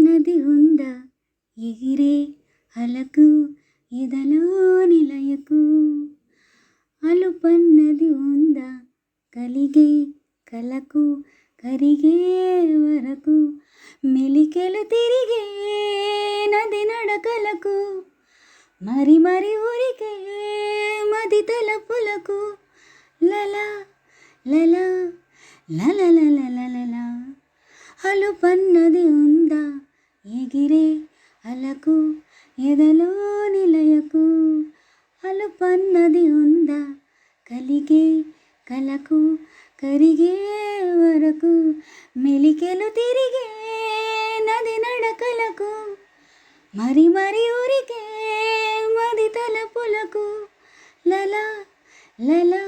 అలుపన్నది ఉందా ఎగిరే అలకు ఎదలో నిలయకు. అలుపన్నది ఉందా కలిగే కలకు కరిగే వరకు. మెలికెలు తిరిగే నది నడకలకు మరి మరి ఊరికే మది తలపులకు. లలా లలా లలలలలలలా. అలుపన్నది ఉందా ఎగిరే అలకు ఎదలో నిలయకు. అలుపన్నది ఉందా కలిగే కలకు కరిగే వరకు. మెలికెలు తిరిగే నది నడకలకు మరి మరి ఊరికే మది తలపులకు. లలా లలా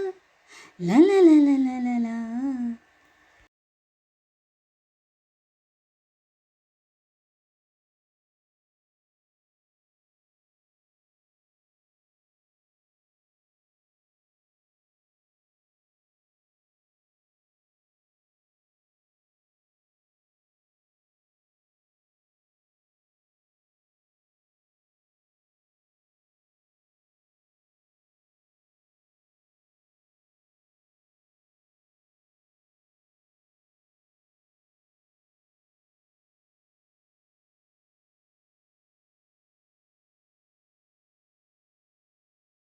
లలలలలలా.